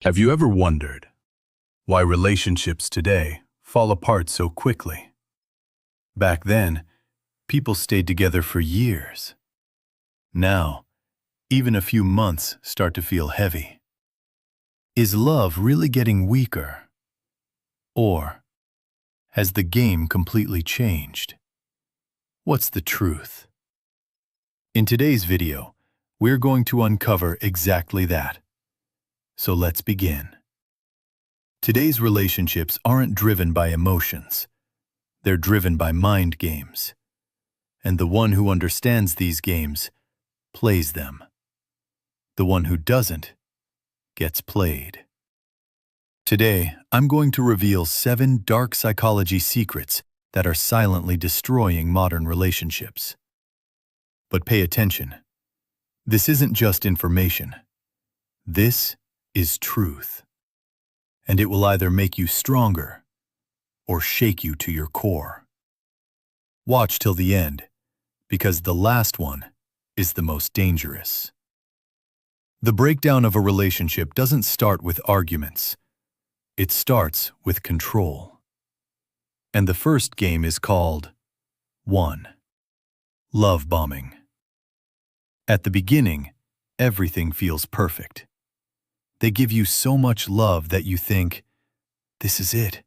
Have you ever wondered why relationships today fall apart so quickly? Back then, people stayed together for years. Now, even a few months start to feel heavy. Is love really getting weaker? Or has the game completely changed? What's the truth? In today's video, we're going to uncover exactly that. So let's begin. Today's relationships aren't driven by emotions. They're driven by mind games. And the one who understands these games plays them. The one who doesn't gets played. Today, I'm going to reveal 7 dark psychology secrets that are silently destroying modern relationships. But pay attention. This isn't just information. This is truth. And it will either make you stronger or shake you to your core. Watch till the end, because the last one is the most dangerous. The breakdown of a relationship doesn't start with arguments. It starts with control. And the first game is called 1. Love bombing. At the beginning, everything feels perfect. They give you so much love that you think, this is it.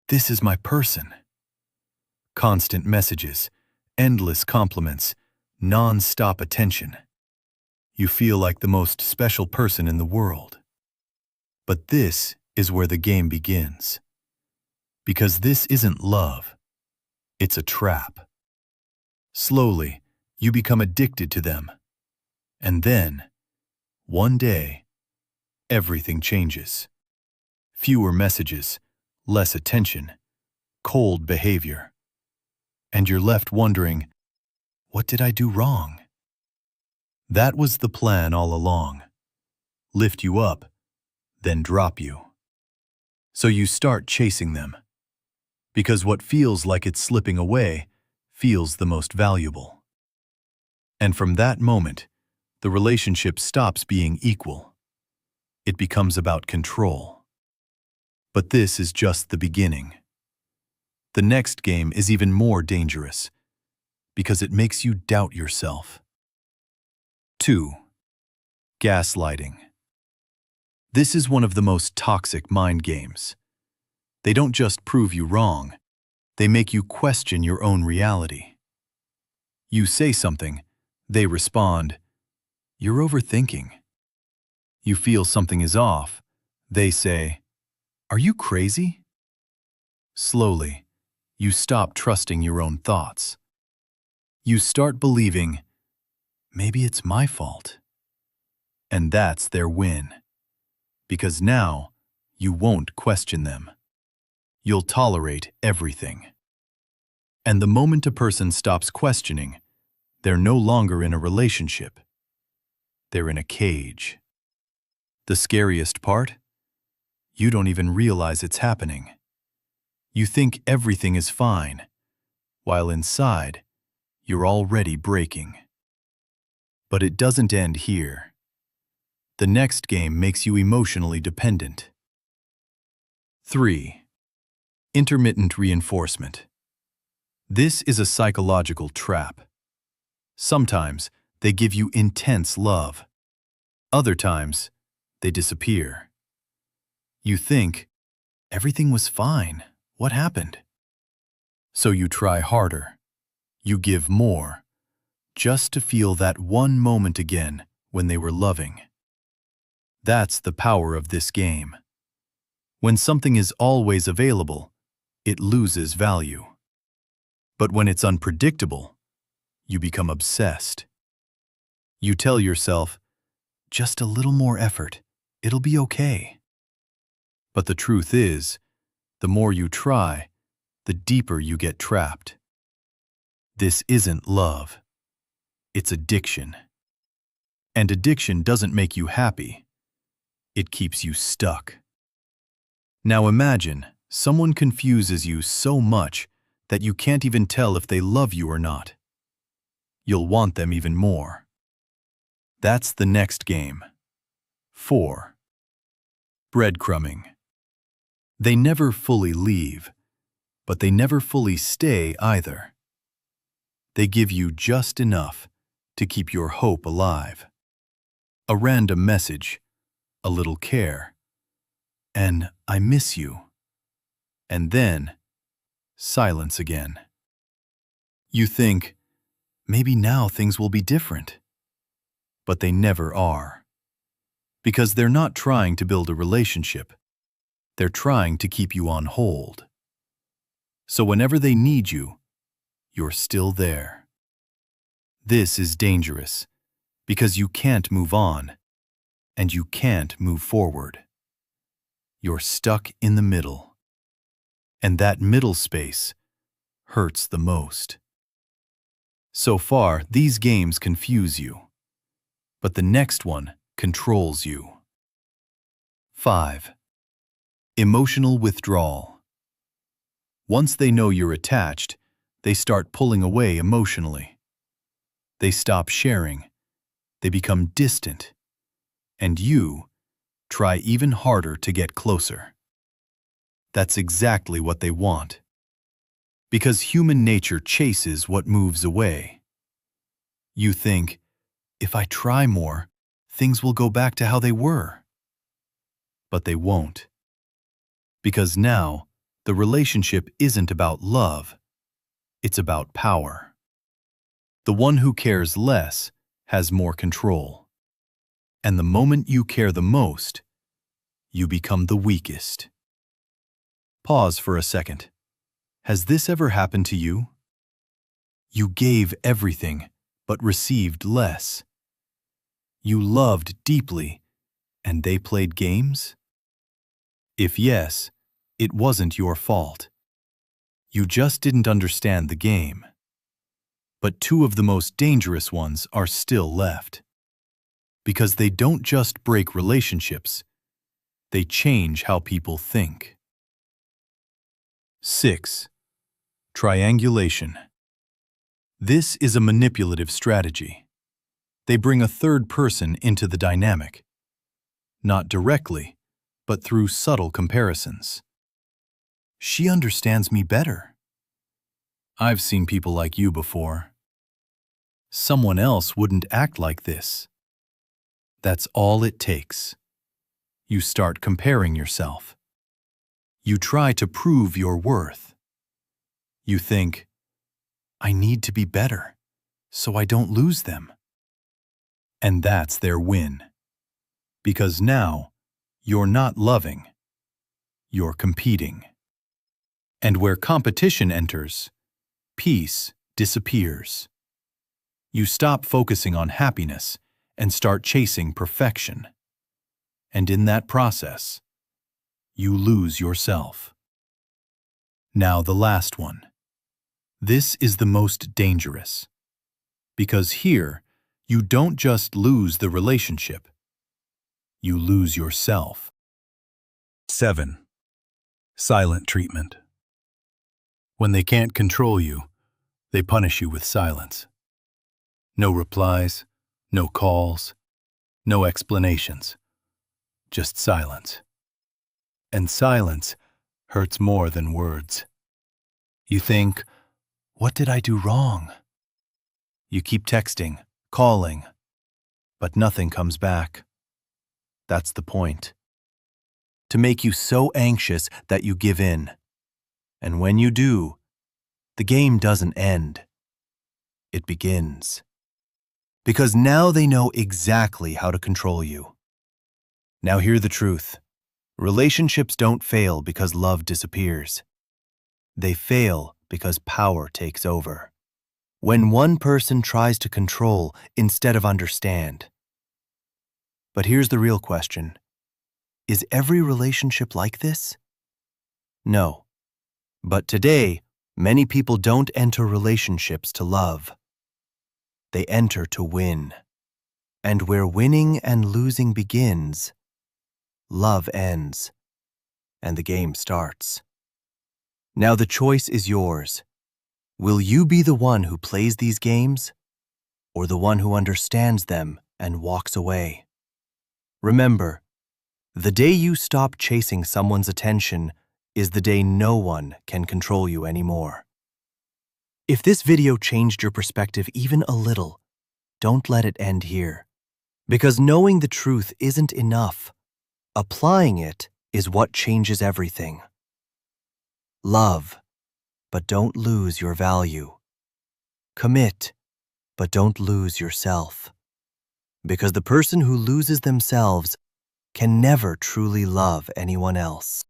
This is my person. Constant messages, endless compliments, non-stop attention. You feel like the most special person in the world. But this is where the game begins. Because this isn't love. It's a trap. Slowly, you become addicted to them. And then, one day, everything changes. Fewer messages, less attention, cold behavior. And you're left wondering, what did I do wrong? That was the plan all along. Lift you up, then drop you. So you start chasing them. Because what feels like it's slipping away feels the most valuable. And from that moment, the relationship stops being equal. It becomes about control. But this is just the beginning. The next game is even more dangerous because it makes you doubt yourself. 2. Gaslighting. This is one of the most toxic mind games. They don't just prove you wrong, they make you question your own reality. You say something, they respond, "You're overthinking." You feel something is off. They say, "Are you crazy?" Slowly, you stop trusting your own thoughts. You start believing, maybe it's my fault. And that's their win. Because now, you won't question them. You'll tolerate everything. And the moment a person stops questioning, they're no longer in a relationship. They're in a cage. The scariest part? You don't even realize it's happening. You think everything is fine, while inside, you're already breaking. But it doesn't end here. The next game makes you emotionally dependent. 3. Intermittent reinforcement. This is a psychological trap. Sometimes they give you intense love. Other times, they disappear. You think, everything was fine. What happened? So you try harder. You give more, just to feel that one moment again when they were loving. That's the power of this game. When something is always available, it loses value. But when it's unpredictable, you become obsessed. You tell yourself, just a little more effort. It'll be okay. But the truth is, the more you try, the deeper you get trapped. This isn't love. It's addiction. And addiction doesn't make you happy. It keeps you stuck. Now imagine someone confuses you so much that you can't even tell if they love you or not. You'll want them even more. That's the next game. 4. Breadcrumbing. They never fully leave, but they never fully stay either. They give you just enough to keep your hope alive. A random message, a little care, and "I miss you." And then, silence again. You think, maybe now things will be different. But they never are. Because they're not trying to build a relationship. They're trying to keep you on hold. So whenever they need you, you're still there. This is dangerous because you can't move on and you can't move forward. You're stuck in the middle. And that middle space hurts the most. So far, these games confuse you, but the next one controls you. 5. Emotional withdrawal. Once they know you're attached, they start pulling away emotionally. They stop sharing, they become distant, and you try even harder to get closer. That's exactly what they want. Because human nature chases what moves away. You think, if I try more, things will go back to how they were. But they won't. Because now, the relationship isn't about love, it's about power. The one who cares less has more control. And the moment you care the most, you become the weakest. Pause for a second. Has this ever happened to you? You gave everything, but received less. You loved deeply, and they played games? If yes, it wasn't your fault. You just didn't understand the game. But two of the most dangerous ones are still left. Because they don't just break relationships, they change how people think. 6. Triangulation. This is a manipulative strategy. They bring a third person into the dynamic. Not directly, but through subtle comparisons. She understands me better. I've seen people like you before. Someone else wouldn't act like this. That's all it takes. You start comparing yourself. You try to prove your worth. You think, I need to be better, so I don't lose them. And that's their win. Because now, you're not loving, you're competing. And where competition enters, peace disappears. You stop focusing on happiness and start chasing perfection. And in that process, you lose yourself. Now the last one. This is the most dangerous. Because here, you don't just lose the relationship, you lose yourself. 7. Silent treatment. When they can't control you, they punish you with silence. No replies, no calls, no explanations. Just silence. And silence hurts more than words. You think, what did I do wrong? You keep texting, calling, but nothing comes back. That's the point. To make you so anxious that you give in. And when you do, the game doesn't end. It begins. Because now they know exactly how to control you. Now hear the truth. Relationships don't fail because love disappears. They fail because power takes over. When one person tries to control instead of understand. But here's the real question. Is every relationship like this? No. But today, many people don't enter relationships to love. They enter to win. And where winning and losing begins, love ends, and the game starts. Now the choice is yours. Will you be the one who plays these games, or the one who understands them and walks away? Remember, The day you stop chasing someone's attention is the day no one can control you anymore. If this video changed your perspective even a little, don't let it end here. Because knowing the truth isn't enough. Applying it is what changes everything. Love, but don't lose your value. Commit, but don't lose yourself. Because the person who loses themselves can never truly love anyone else.